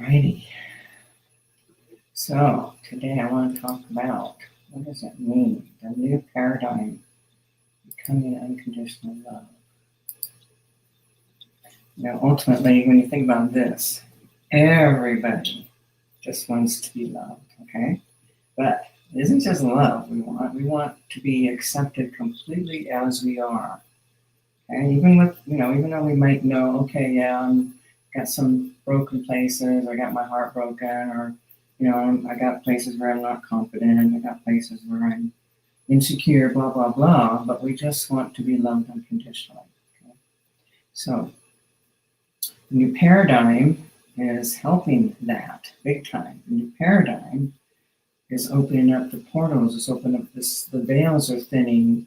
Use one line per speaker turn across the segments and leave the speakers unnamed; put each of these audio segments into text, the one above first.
Alrighty. So today I want to talk about what does it mean, the new paradigm, becoming unconditional love. Now, ultimately, when you think about this, everybody just wants to be loved, okay? But it isn't just love we want. We want to be accepted completely as we are. And even with, even though we might know, okay, yeah, got some broken places, I got my heart broken, or, I got places where I'm not confident, I got places where I'm insecure, blah, blah, blah, but we just want to be loved unconditionally. Okay? So, the new paradigm is helping that big time. The new paradigm is opening up the portals, it's opening up the veils are thinning.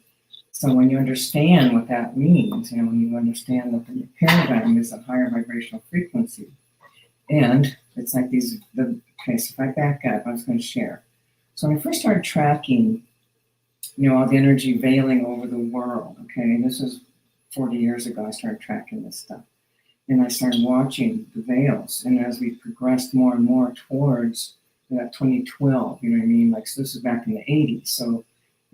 So when you understand what that means, when you understand that the new paradigm is a higher vibrational frequency, and it's like okay, so if I back up, I was going to share. So when I first started tracking, all the energy veiling over the world, okay, this is 40 years ago, I started tracking this stuff. And I started watching the veils. And as we progressed more and more towards that 2012, you know what I mean? Like, so this is back in the 80s. So,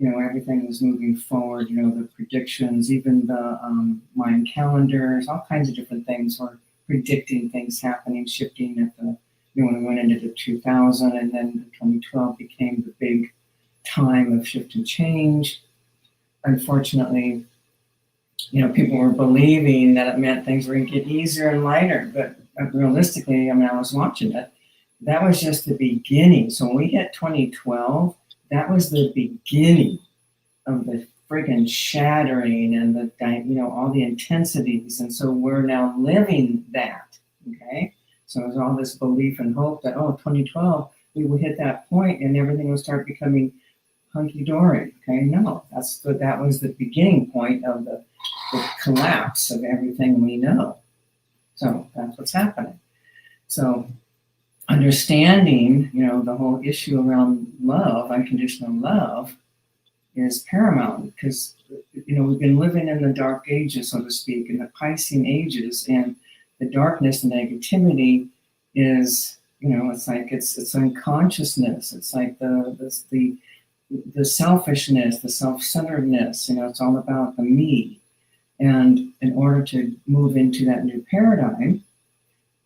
everything was moving forward, the predictions, even the Mayan calendars, all kinds of different things were predicting things happening, shifting at the, when we went into the 2000, and then 2012 became the big time of shift and change. Unfortunately, people were believing that it meant things were going to get easier and lighter, but realistically, I was watching it. That was just the beginning. So when we hit 2012, that was the beginning of the friggin' shattering and the, all the intensities. And so we're now living that, okay? So there's all this belief and hope that, 2012, we will hit that point and everything will start becoming hunky-dory, okay? No, that was the beginning point of the collapse of everything we know. So that's what's happening. So understanding, the whole issue around love, unconditional love, is paramount because, we've been living in the dark ages, so to speak, in the Piscean ages, and the darkness and negativity is, it's like it's unconsciousness. It's like the selfishness, the self-centeredness. It's all about the me. And in order to move into that new paradigm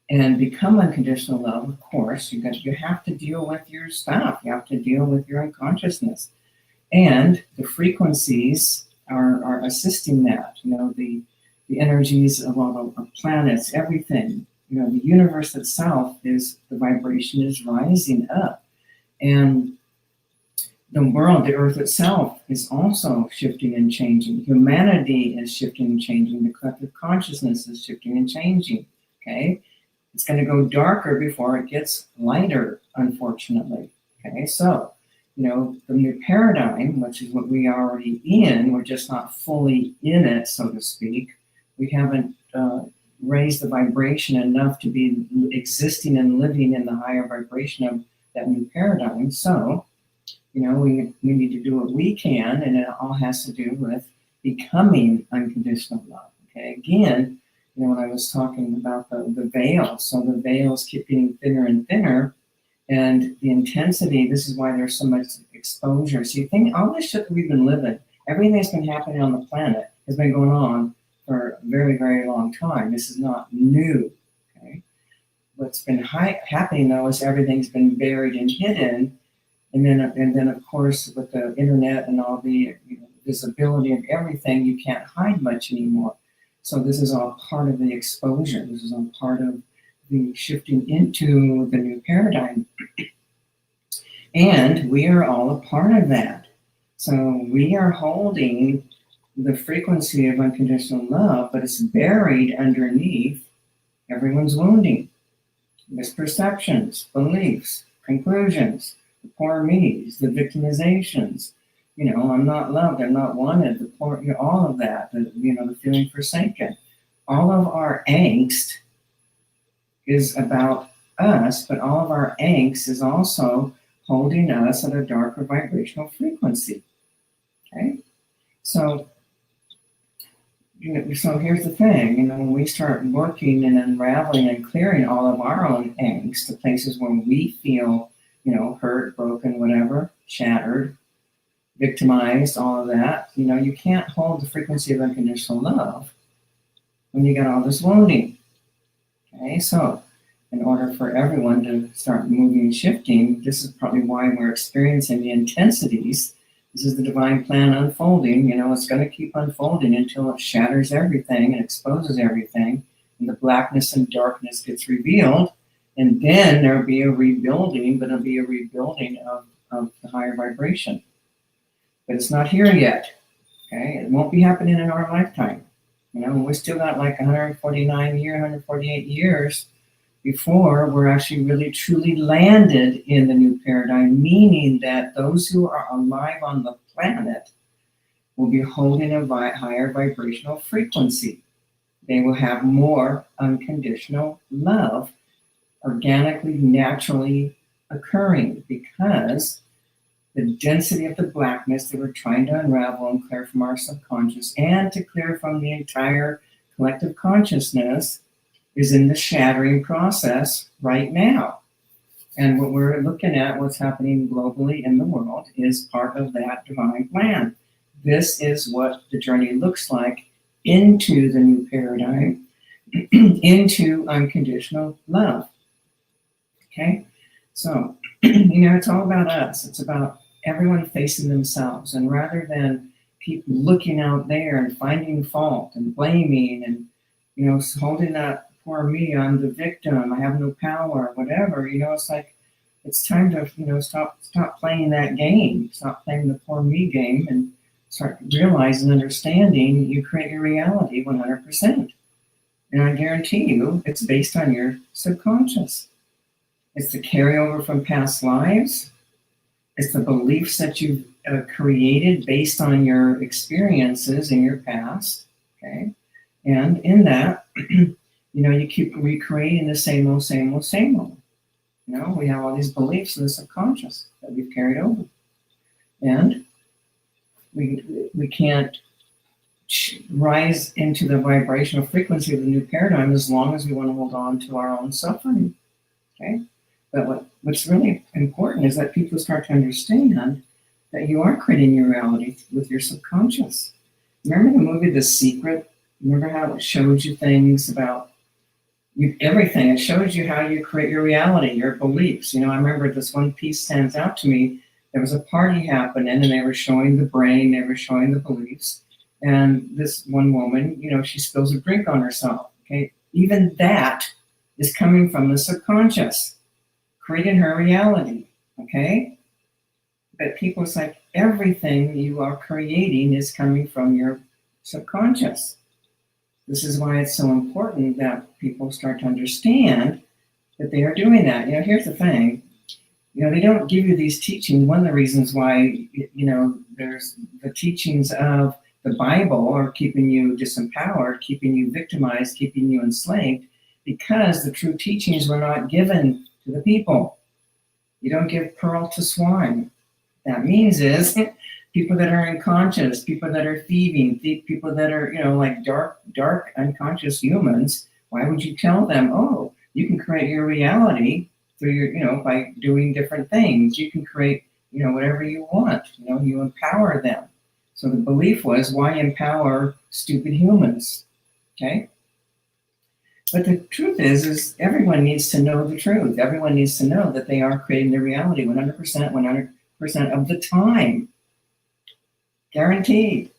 and become unconditional love, of course, you have to deal with your stuff. You have to deal with your unconsciousness. And the frequencies are assisting that. The energies of all the planets, everything. The universe itself the vibration is rising up. And the world, the earth itself, is also shifting and changing. Humanity is shifting and changing. The collective consciousness is shifting and changing. Okay? It's going to go darker before it gets lighter, unfortunately. Okay? So, the new paradigm, which is what we are already in, we're just not fully in it, so to speak. We haven't raised the vibration enough to be existing and living in the higher vibration of that new paradigm. So, we need to do what we can, and it all has to do with becoming unconditional love. Okay, again, when I was talking about the veils, so the veils keep getting thinner and thinner, and the intensity, this is why there's so much exposure. So you think all this shit that we've been living, everything that's been happening on the planet has been going on for a very, very long time. This is not new, okay? What's been happening, though, is everything's been buried and hidden. And then, of course, with the internet and all the visibility of everything, you can't hide much anymore. So this is all part of the exposure. This is all part of the shifting into the new paradigm. And we are all a part of that. So we are holding the frequency of unconditional love, but it's buried underneath everyone's wounding, misperceptions, beliefs, conclusions, the poor me's, the victimizations. I'm not loved, I'm not wanted, the poor, all of that, the feeling forsaken. All of our angst is about us, but all of our angst is also holding us at a darker vibrational frequency. Okay? So So here's the thing, when we start working and unraveling and clearing all of our own angst, the places where we feel, hurt, broken, whatever, shattered, victimized, all of that, you can't hold the frequency of unconditional love when you got all this wounding. Okay, so in order for everyone to start moving and shifting, this is probably why we're experiencing the intensities. This is the divine plan unfolding. It's going to keep unfolding until it shatters everything and exposes everything, and the blackness and darkness gets revealed. And then there'll be a rebuilding, but it'll be a rebuilding of the higher vibration. But it's not here yet. Okay, it won't be happening in our lifetime. We still got like 148 years before we're actually really truly landed in the new paradigm, meaning that those who are alive on the planet will be holding a higher vibrational frequency. They will have more unconditional love organically, naturally occurring, because the density of the blackness that we're trying to unravel and clear from our subconscious and to clear from the entire collective consciousness is in the shattering process right now. And what we're looking at, what's happening globally in the world, is part of that divine plan. This is what the journey looks like into the new paradigm, into unconditional love. Okay? So, it's all about us. It's about everyone facing themselves. And rather than keep looking out there and finding fault and blaming and, holding that poor me, I'm the victim, I have no power, whatever, it's like, it's time to, stop playing that game, stop playing the poor me game, and start realizing, understanding you create your reality 100%. And I guarantee you, it's based on your subconscious. It's the carryover from past lives. It's the beliefs that you've created based on your experiences in your past, okay? And in that, you keep recreating the same old, same old, same old. We have all these beliefs in the subconscious that we've carried over. And we can't rise into the vibrational frequency of the new paradigm as long as we want to hold on to our own suffering, okay? But what's really important is that people start to understand that you are creating your reality with your subconscious. Remember the movie The Secret? Remember how it showed you things about everything? It shows you how you create your reality, your beliefs. I remember this one piece stands out to me. There was a party happening, and they were showing the brain, they were showing the beliefs. And this one woman, she spills a drink on herself. Okay, even that is coming from the subconscious, creating her reality, okay? But people, it's like everything you are creating is coming from your subconscious. This is why it's so important that people start to understand that they are doing that. Here's the thing. They don't give you these teachings. One of the reasons why, there's the teachings of the Bible are keeping you disempowered, keeping you victimized, keeping you enslaved, because the true teachings were not given to the people. You don't give pearl to swine. That means is people that are unconscious, people that are thieving, people that are, like dark unconscious humans. Why would you tell them, oh, you can create your reality through your, by doing different things. You can create, whatever you want. You empower them. So the belief was, why empower stupid humans? Okay? But the truth is everyone needs to know the truth. Everyone needs to know that they are creating their reality 100% of the time. Guaranteed.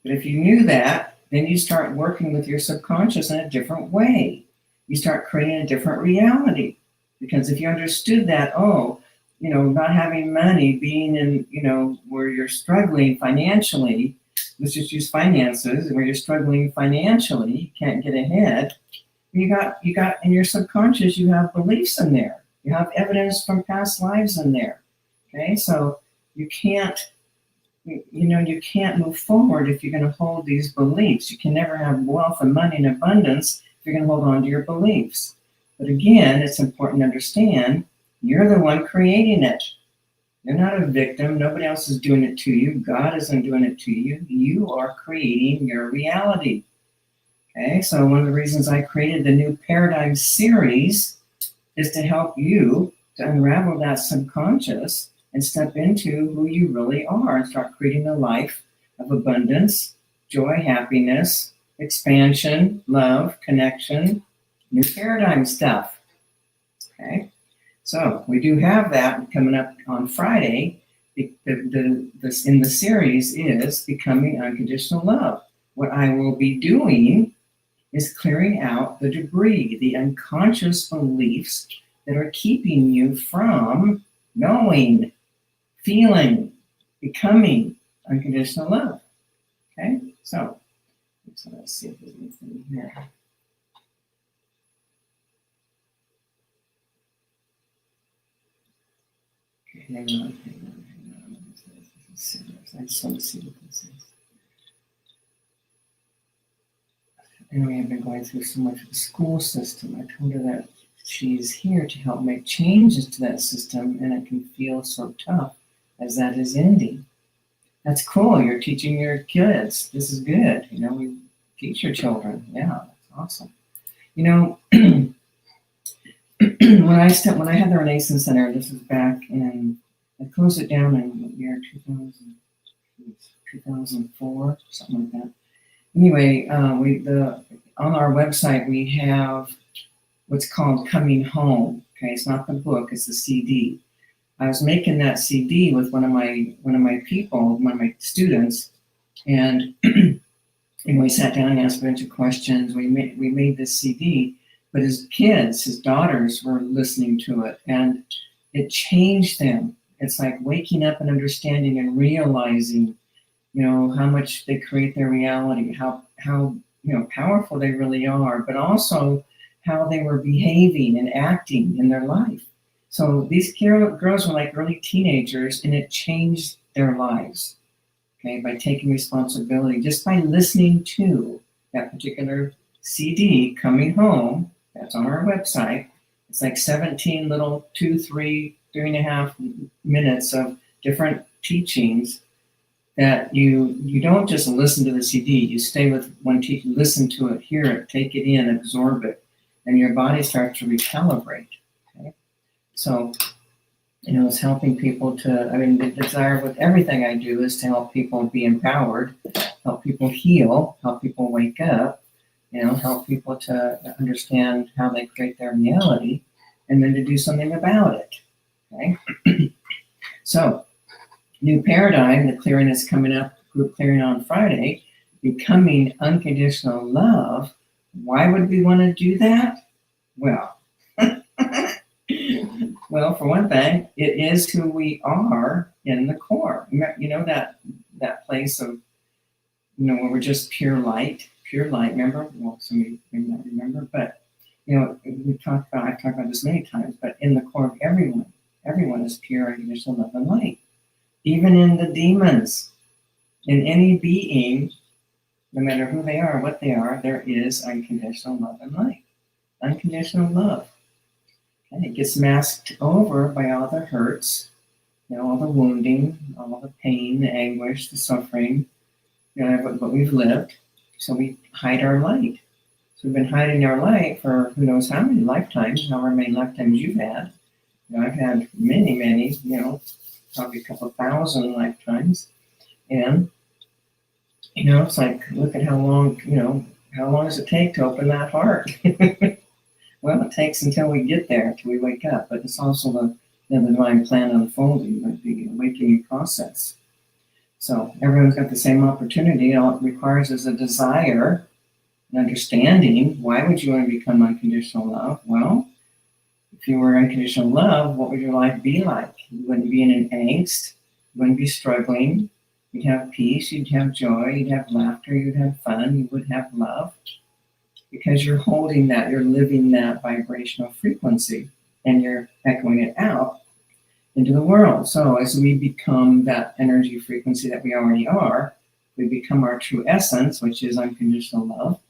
But if you knew that, then you start working with your subconscious in a different way. You start creating a different reality. Because if you understood that, not having money, being in, where you're struggling financially, let's just use finances, where you're struggling financially, you can't get ahead. You got in your subconscious, you have beliefs in there. You have evidence from past lives in there. Okay, so you can't move forward if you're going to hold these beliefs. You can never have wealth and money in abundance if you're going to hold on to your beliefs. But again, it's important to understand you're the one creating it. You're not a victim. Nobody else is doing it to you. God isn't doing it to you. You are creating your reality. Okay, so one of the reasons I created the new paradigm series is to help you to unravel that subconscious and step into who you really are and start creating a life of abundance, joy, happiness, expansion, love, connection, new paradigm stuff. Okay, so we do have that coming up on Friday. This in the series is Becoming Unconditional Love. What I will be doing is clearing out the debris, the unconscious beliefs that are keeping you from knowing, feeling, becoming unconditional love. Okay, so let's see if there's anything here. Okay, hang on. I just want to see what this is. And we have been going through so much of the school system. I told her that she's here to help make changes to that system, and it can feel so tough as that is ending. That's cool. You're teaching your kids. This is good. We teach your children. Yeah, that's awesome. When I had the Renaissance Center, this was back in, I closed it down in the year 2004, something like that. Anyway, on our website we have what's called Coming Home. Okay, it's not the book; it's the CD. I was making that CD with one of my students, and we sat down and asked a bunch of questions. We made this CD, but his kids, his daughters, were listening to it, and it changed them. It's like waking up and understanding and realizing, how much they create their reality, how powerful they really are, but also how they were behaving and acting in their life. So these girls were like early teenagers, and it changed their lives, okay, by taking responsibility, just by listening to that particular CD, Coming Home, that's on our website. It's like 17 little 3.5 minutes of different teachings that you don't just listen to the CD, you stay with one teacher, listen to it, hear it, take it in, absorb it, and your body starts to recalibrate. Okay? So, it's helping people the desire with everything I do is to help people be empowered, help people heal, help people wake up, help people to understand how they create their reality, and then to do something about it. Okay? So, new paradigm, the clearing is coming up, group clearing on Friday, Becoming Unconditional Love. Why would we want to do that? Well, for one thing, it is who we are in the core. That place of, where we're just pure light. Remember? Well, some of you may not remember, but I've talked about this many times. But in the core of everyone is pure unconditional love and light. Even in the demons, in any being, no matter who they are, what they are, there is unconditional love and light. Unconditional love. And it gets masked over by all the hurts, all the wounding, all the pain, the anguish, the suffering, what we've lived. So we hide our light. So we've been hiding our light for who knows how many lifetimes, however many lifetimes you've had. I've had many, probably a couple of thousand lifetimes. And, it's like, look at how long does it take to open that heart? Well, it takes until we get there, till we wake up. But it's also the divine plan unfolding, the awakening process. So everyone's got the same opportunity. All it requires is a desire, an understanding. Why would you want to become unconditional love? Well, if you were unconditional love, what would your life be like? You wouldn't be in an angst. You wouldn't be struggling. You'd have peace. You'd have joy. You'd have laughter. You'd have fun. You would have love. Because you're holding that. You're living that vibrational frequency. And you're echoing it out into the world. So as we become that energy frequency that we already are, we become our true essence, which is unconditional love.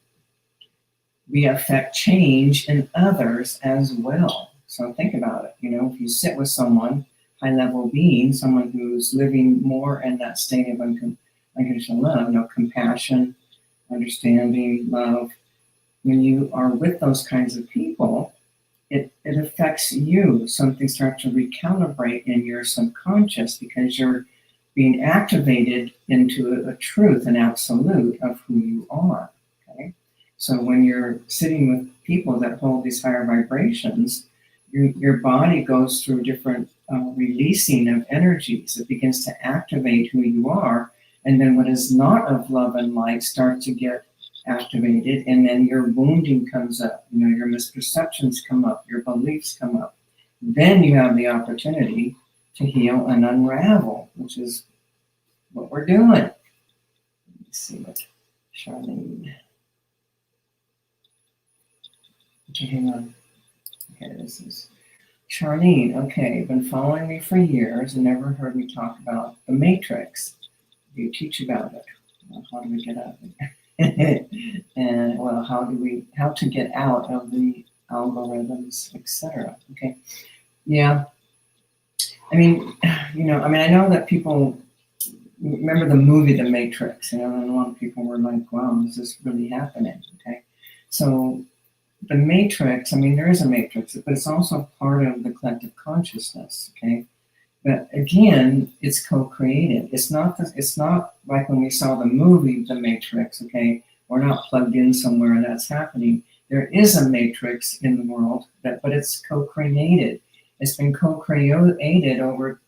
We affect change in others as well. So think about it. If you sit with someone, high-level being, someone who's living more in that state of unconditional love, compassion, understanding, love. When you are with those kinds of people, it affects you. Something starts to recalibrate in your subconscious because you're being activated into a truth, an absolute of who you are. Okay, so when you're sitting with people that hold these higher vibrations, your body goes through different releasing of energies. It begins to activate who you are, and then what is not of love and light starts to get activated, and then your wounding comes up. Your misperceptions come up, your beliefs come up. Then you have the opportunity to heal and unravel, which is what we're doing. Let's see what Charlene. Okay, hang on. Okay, this is Charlene. Okay, been following me for years and never heard me talk about the matrix. Do you teach about it? Well, how do we get out of it? And well, how to get out of the algorithms, etc. Okay, yeah. I know that people remember the movie The Matrix, and a lot of people were like, wow, is this really happening? Okay, so the Matrix, there is a matrix, but it's also part of the collective consciousness. Okay, but again, it's co-created. It's not like when we saw the movie The Matrix. Okay, we're not plugged in somewhere and that's happening. There is a matrix in the world, but it's co-created. It's been co-created over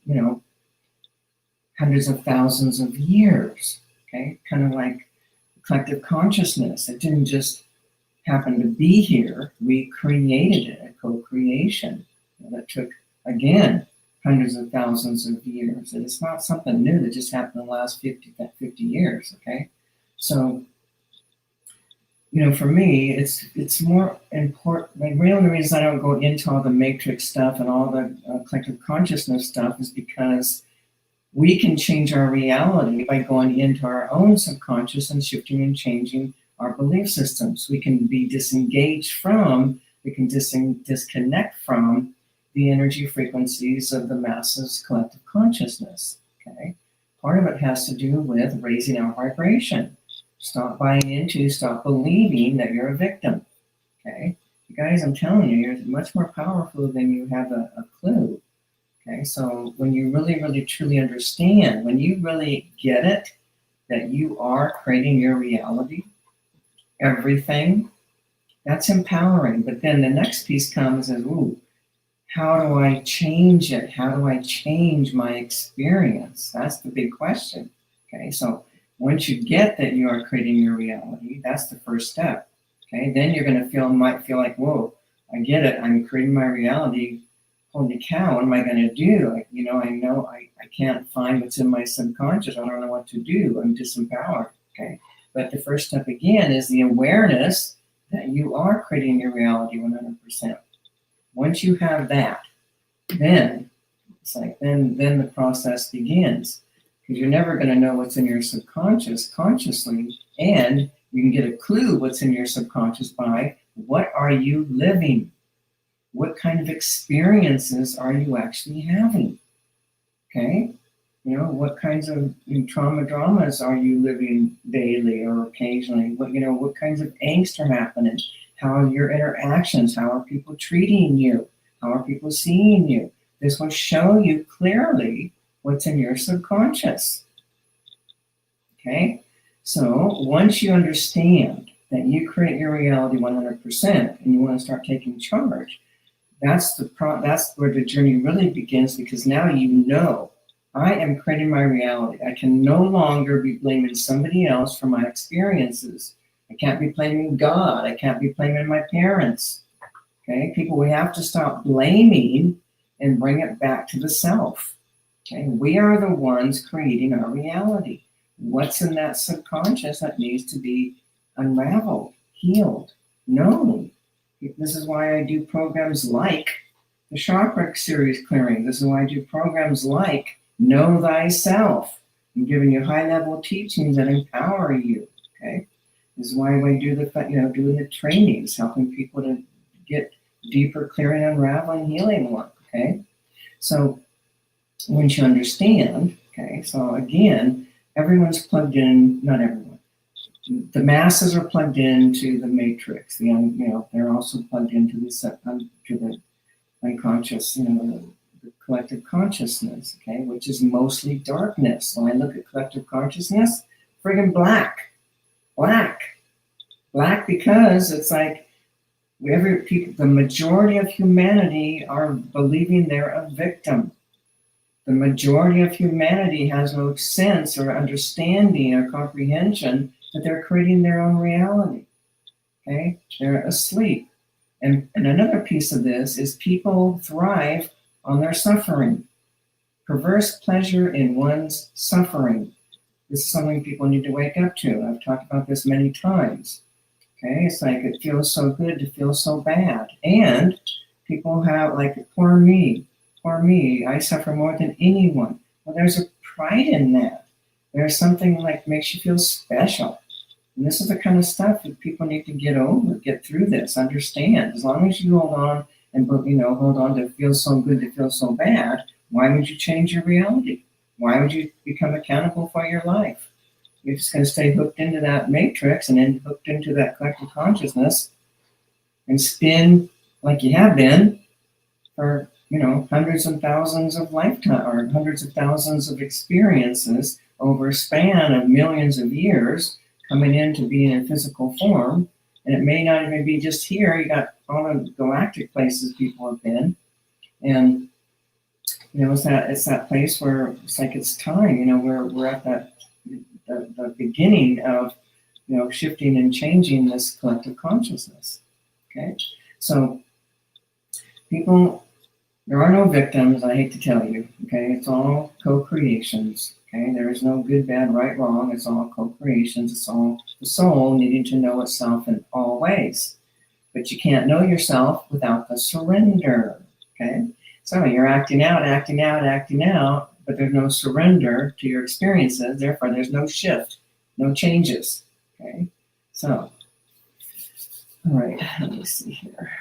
hundreds of thousands of years. Okay, kind of like collective consciousness. It didn't just happen to be here. We created it, a co-creation that took, again, hundreds of thousands of years. And it's not something new that just happened in the last 50 years, okay? So, for me, it's more important. Like, the only reason I don't go into all the matrix stuff and all the collective consciousness stuff is because we can change our reality by going into our own subconscious and shifting and changing our belief systems. We can be disengaged from, we can disconnect from the energy frequencies of the masses' collective consciousness. Okay, part of it has to do with raising our vibration. Stop buying into, stop believing that you're a victim. Okay, you guys, I'm telling you, you're much more powerful than you have a clue. Okay, so when you really, really, truly understand, when you really get it, that you are creating your reality, everything, that's empowering. But then the next piece comes as, how do I change it? How do I change my experience? That's the big question. Okay, so once you get that you are creating your reality, that's the first step. Okay, then you're going to might feel like, whoa, I get it. I'm creating my reality. Holy cow, what am I going to do? I know I can't find what's in my subconscious. I don't know what to do. I'm disempowered. Okay, but the first step again is the awareness that you are creating your reality 100%. Once you have that, then it's like then the process begins, because you're never going to know what's in your subconscious consciously, and you can get a clue what's in your subconscious by what are you living? What kind of experiences are you actually having? Okay, what kinds of dramas are you living daily or occasionally? What kinds of angst are happening? How are your interactions? How are people treating you? How are people seeing you? This will show you clearly what's in your subconscious. Okay, so once you understand that you create your reality 100% and you want to start taking charge, that's where the journey really begins, because now I am creating my reality. I can no longer be blaming somebody else for my experiences. I can't be blaming God. I can't be blaming my parents. Okay, people, we have to stop blaming and bring it back to the self. Okay, we are the ones creating our reality. What's in that subconscious that needs to be unraveled, healed, known? This is why I do programs like the Chakra Series Clearing. This is why I do programs like Know Thyself. I'm giving you high-level teachings that empower you. Okay, this is why we do doing the trainings, helping people to get deeper clearing, unraveling, healing work. Okay, so once you understand, okay, so again, everyone's plugged in, not everyone. The masses are plugged into the matrix. They're also plugged into the unconscious, the collective consciousness, okay, which is mostly darkness. When I look at collective consciousness, friggin' black, because it's like the majority of humanity are believing they're a victim. The majority of humanity has no sense or understanding or comprehension that they're creating their own reality. Okay? They're asleep. And another piece of this is people thrive on their suffering. Perverse pleasure in one's suffering. This is something people need to wake up to. I've talked about this many times. Okay? It's like it feels so good to feel so bad. And people have, like, poor me, I suffer more than anyone. Well, there's a pride in that. There's something like makes you feel special. And this is the kind of stuff that people need to get over, get through this, understand. As long as you hold on to feel so good to feel so bad, why would you change your reality? Why would you become accountable for your life? You're just going to stay hooked into that matrix and then hooked into that collective consciousness and spin like you have been for, hundreds of thousands of lifetimes or hundreds of thousands of experiences over a span of millions of years coming in to be in a physical form. And it may not even be just here. You got all the galactic places people have been. And, it's that place where it's like it's time, we're at that the beginning of, shifting and changing this collective consciousness. Okay. So there are no victims, I hate to tell you, okay? It's all co-creations, okay? There is no good, bad, right, wrong. It's all co-creations. It's all the soul needing to know itself in all ways. But you can't know yourself without the surrender, okay? So you're acting out, but there's no surrender to your experiences. Therefore, there's no shift, no changes, okay? So, all right, let me see here.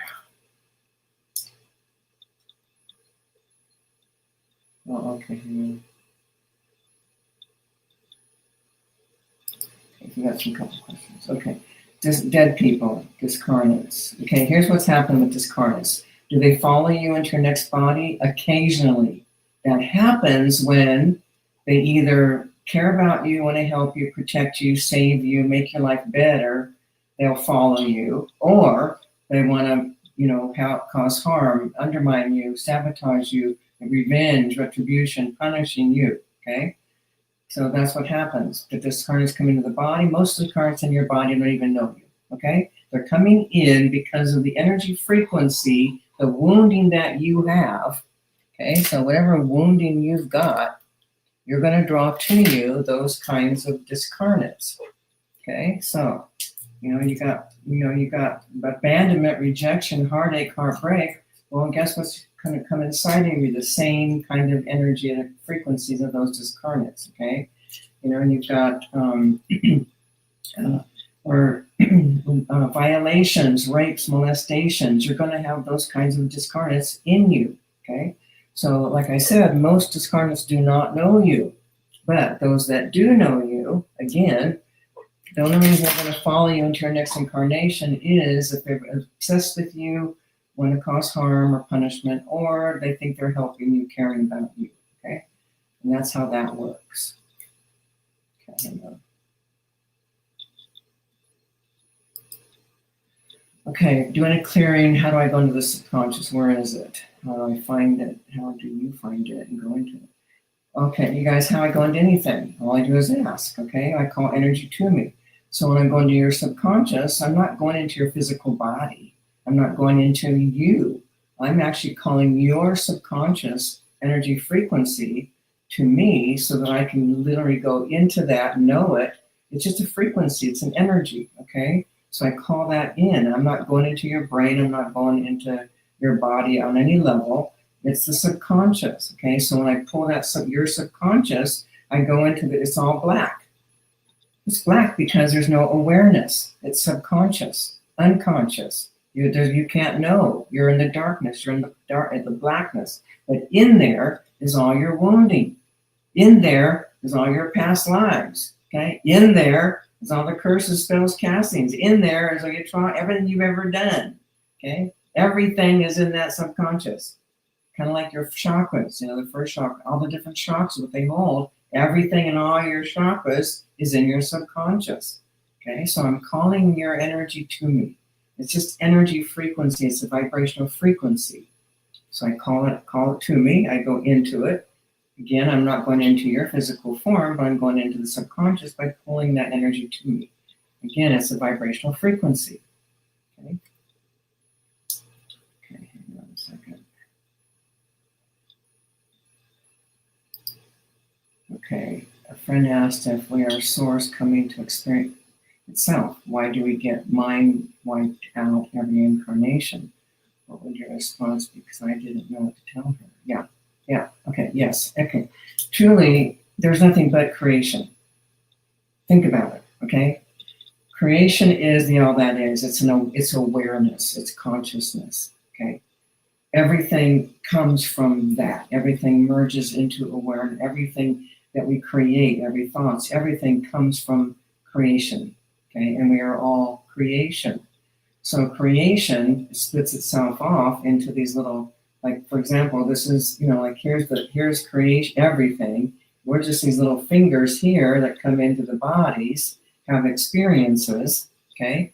Oh, okay. We got some couple questions. Okay. Dead people, discarnates. Okay, here's what's happened with discarnates. Do they follow you into your next body? Occasionally. That happens when they either care about you, want to help you, protect you, save you, make your life better. They'll follow you. Or they want to, cause harm, undermine you, sabotage you, revenge, retribution, punishing you, okay? So that's what happens. The discarnates come into the body. Most of the carnates in your body don't even know you, okay? They're coming in because of the energy frequency, the wounding that you have, okay? So whatever wounding you've got, you're going to draw to you those kinds of discarnates, okay? So, you got abandonment, rejection, heartache, heartbreak. Well, guess what's going to come inside of you? The same kind of energy and frequencies of those discarnates, okay? And you've got violations, rapes, molestations. You're going to have those kinds of discarnates in you, okay? So, like I said, most discarnates do not know you. But those that do know you, again, the only reason they're going to follow you into your next incarnation is if they're obsessed with you, want to cause harm or punishment, or they think they're helping you, caring about you, okay? And that's how that works. Okay, doing a clearing. How do I go into the subconscious? Where is it? How do I find it? How do you find it and go into it? Okay, you guys, how I go into anything? All I do is ask, okay? I call energy to me. So when I go into your subconscious, I'm not going into your physical body. I'm not going into you. I'm actually calling your subconscious energy frequency to me so that I can literally go into that, know it. It's just a frequency. It's an energy, okay? So I call that in. I'm not going into your brain. I'm not going into your body on any level. It's the subconscious, okay? So when I pull that your subconscious, I go into it's all black. It's black because there's no awareness. It's subconscious, unconscious. You can't know. You're in the darkness. You're in the blackness. But in there is all your wounding. In there is all your past lives. Okay. In there is all the curses, spells, castings. In there is all your trauma, everything you've ever done. Okay. Everything is in that subconscious. Kind of like your chakras. The first chakra, all the different chakras, what they hold. Everything in all your chakras is in your subconscious. Okay. So I'm calling your energy to me. It's just energy frequency. It's a vibrational frequency. So I call it to me. I go into it. Again, I'm not going into your physical form, but I'm going into the subconscious by pulling that energy to me. Again, it's a vibrational frequency. Okay. Okay, hang on a second. Okay, a friend asked if we are source coming to experience itself. Why do we get mind wiped out every incarnation? What would your response be? Because I didn't know what to tell her. Yeah, okay, yes, okay. Truly, there's nothing but creation. Think about it, okay? Creation is all that is. It's awareness, it's consciousness, okay? Everything comes from that. Everything merges into awareness. Everything that we create, every thoughts, everything comes from creation, okay? And we are all creation. So creation splits itself off into these little, like, for example, this is, like here's creation, everything. We're just these little fingers here that come into the bodies, have experiences, okay?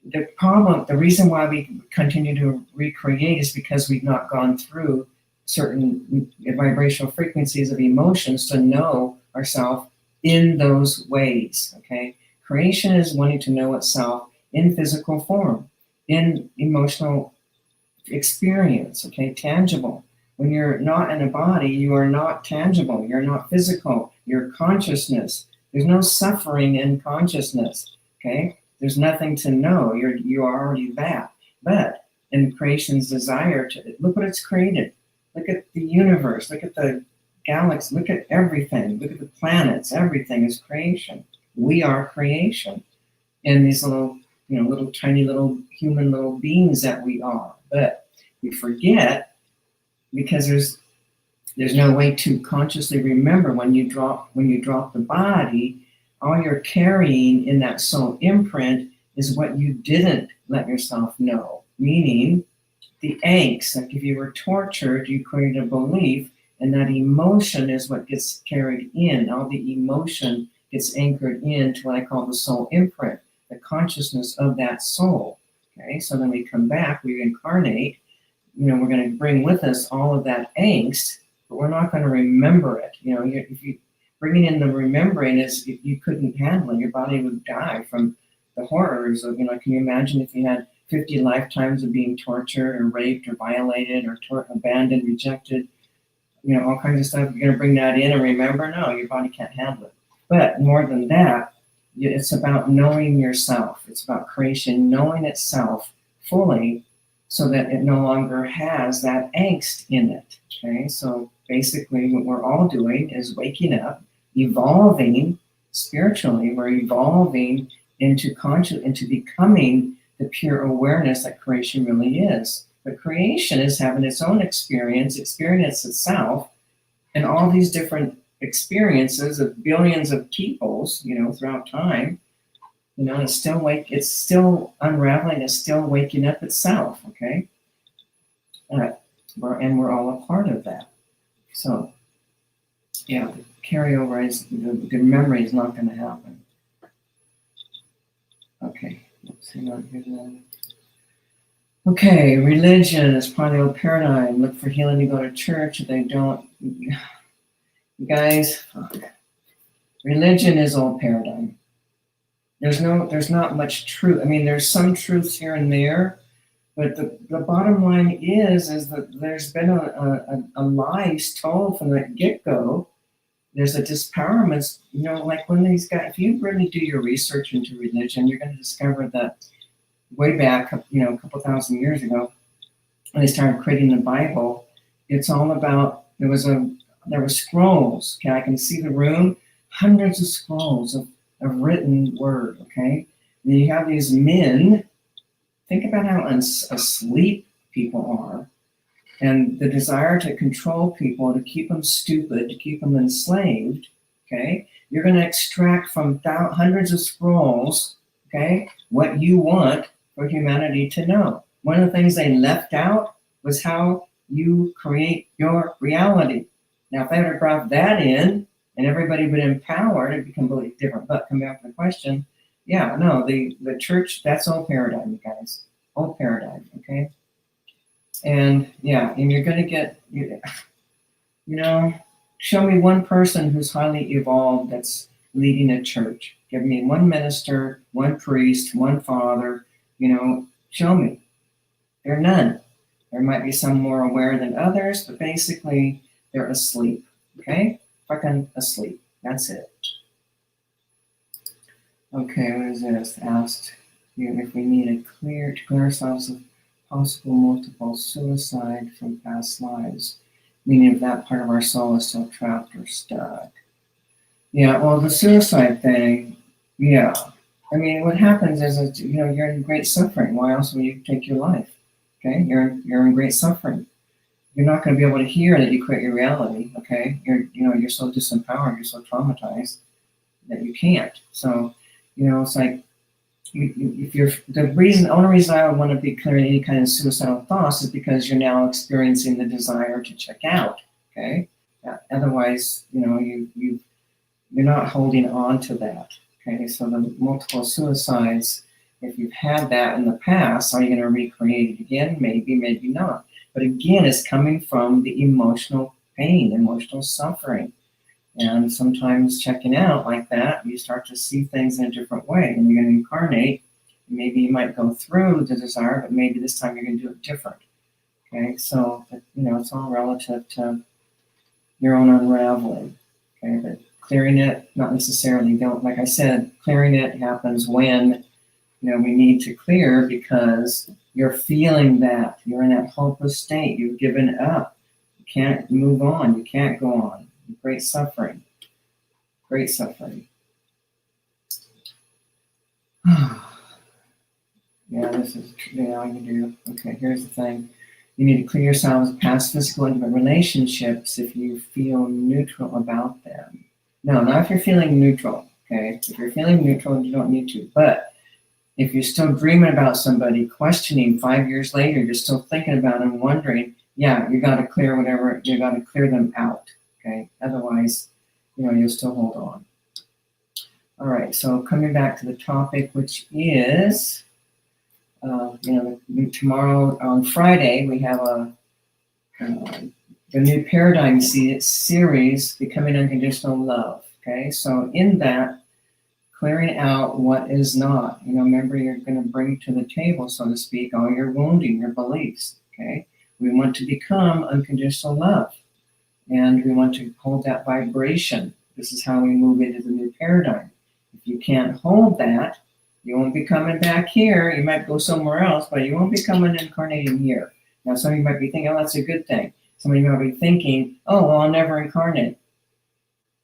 The reason why we continue to recreate is because we've not gone through certain vibrational frequencies of emotions to know ourselves in those ways, okay? Creation is wanting to know itself in physical form, in emotional experience, okay, tangible. When you're not in a body, you are not tangible, you're not physical, you're consciousness. There's no suffering in consciousness, okay? There's nothing to know, you are already that. But in creation's desire to, look what it's created. Look at the universe, look at the galaxy, look at everything, look at the planets, everything is creation. We are creation. And these little, little tiny little human little beings that we are. But we forget, because there's no way to consciously remember when you drop the body, all you're carrying in that soul imprint is what you didn't let yourself know. Meaning the angst, like if you were tortured, you created a belief, and that emotion is what gets carried in. All the emotion gets anchored into what I call the soul imprint, the consciousness of that soul. Okay, so then we come back, we incarnate, we're going to bring with us all of that angst, but we're not going to remember it. If you bringing in the remembering is, if you couldn't handle it, your body would die from the horrors of, can you imagine if you had 50 lifetimes of being tortured or raped or violated or abandoned, rejected, all kinds of stuff. You're going to bring that in and remember? No, your body can't handle it. But more than that, it's about knowing yourself. It's about creation, knowing itself fully so that it no longer has that angst in it. Okay, so basically what we're all doing is waking up, evolving spiritually. We're evolving into becoming the pure awareness that creation really is. But creation is having its own experience itself, and all these different experiences of billions of peoples, throughout time, it's still unraveling, it's still waking up itself, okay? We're all a part of that. So, yeah, the carryover is, the memory is not going to happen. Okay, let's hang on here then. Okay, religion is part of the old paradigm. Look for healing, you go to church. If they don't, you guys, religion is old paradigm. There's not much truth. I mean, there's some truths here and there, but the bottom line is that there's been a lies told from the get-go. There's a dispowerment, like when these guys, if you really do your research into religion, you're going to discover that way back, a couple thousand years ago, when they started creating the Bible, it's all about, there were scrolls. Okay, I can see the room, hundreds of scrolls of written word, okay? And you have these men think about how asleep people are, and the desire to control people, to keep them stupid, to keep them enslaved. Okay, you're going to extract from hundreds of scrolls, okay, what you want for humanity to know. One of the things they left out was how you create your reality. Now, if I had brought that in and everybody would empower, it'd be completely different. But come back to the question, yeah, no, the church, that's old paradigm, you guys. Old paradigm, okay? And yeah, and you're going to get, show me one person who's highly evolved that's leading a church. Give me one minister, one priest, one father, show me. There are none. There might be some more aware than others, but basically they're asleep, okay? Fucking asleep. That's it. Okay, what is this? Asked if we need to clear ourselves of possible multiple suicide from past lives, meaning if that part of our soul is still trapped or stuck. Yeah, well, the suicide thing, yeah. I mean, what happens is that, you're in great suffering. Why else would you take your life? Okay, you're in great suffering. You're not going to be able to hear that you create your reality. Okay, you're so disempowered, you're so traumatized that you can't. So, it's like if you're only reason I would want to be clearing any kind of suicidal thoughts is because you're now experiencing the desire to check out. Okay, otherwise, you're not holding on to that. Okay, so the multiple suicides, if you've had that in the past, are you going to recreate it again? Maybe, maybe not. But again, it's coming from the emotional pain, emotional suffering. And sometimes checking out like that, you start to see things in a different way. And you're going to incarnate. Maybe you might go through the desire, but maybe this time you're going to do it different. Okay, so, it's all relative to your own unraveling. Okay, but clearing it, not necessarily, like I said, clearing it happens when, we need to clear because you're feeling that. You're in that hopeless state. You've given up. You can't move on. You can't go on. Great suffering. Great suffering. Yeah, this is, you do. Okay, here's the thing. You need to clear yourselves past physical intimate relationships if you feel neutral about them. No, not if you're feeling neutral, okay? If you're feeling neutral, you don't need to. But if you're still dreaming about somebody, questioning 5 years later, you're still thinking about them, wondering, yeah, you got to clear whatever, you got to clear them out, okay? Otherwise, you'll still hold on. All right, so coming back to the topic, which is, tomorrow on Friday, we have the new paradigm series, Becoming Unconditional Love, okay? So in that, clearing out what is not. Remember, you're going to bring to the table, so to speak, all your wounding, your beliefs, okay? We want to become unconditional love, and we want to hold that vibration. This is how we move into the new paradigm. If you can't hold that, you won't be coming back here. You might go somewhere else, but you won't be incarnating here. Now, some of you might be thinking, oh, that's a good thing. Some of you might be thinking, oh, well, I'll never incarnate.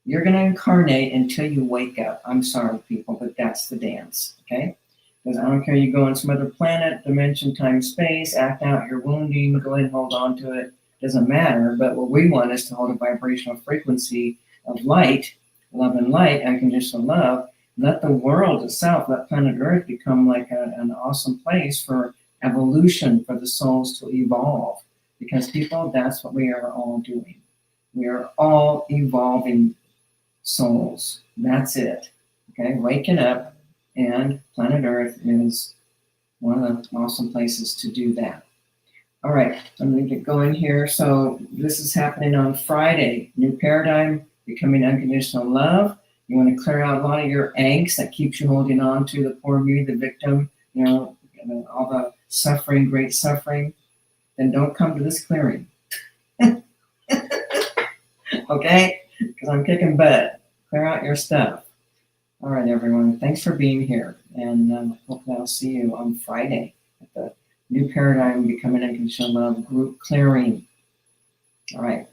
You're going to incarnate until you wake up. I'm sorry, people, but that's the dance, okay? Because I don't care, you go on some other planet, dimension, time, space, act out your wounding, go ahead and hold on to it. Doesn't matter, but what we want is to hold a vibrational frequency of light, love and light, unconditional love. Let the world itself, let planet Earth become like an awesome place for evolution, for the souls to evolve. Because people, that's what we are all doing. We are all evolving souls. That's it. Okay, waking up, and planet Earth is one of the awesome places to do that. All right, I'm going to get going here. So this is happening on Friday. New paradigm, Becoming Unconditional Love. You want to clear out a lot of your angst that keeps you holding on to the poor me, the victim, all the suffering, great suffering. Then don't come to this clearing. Okay? Because I'm kicking butt. Clear out your stuff. All right, everyone. Thanks for being here. And hopefully I'll see you on Friday at the New Paradigm Becoming Unconditional Love group clearing. All right.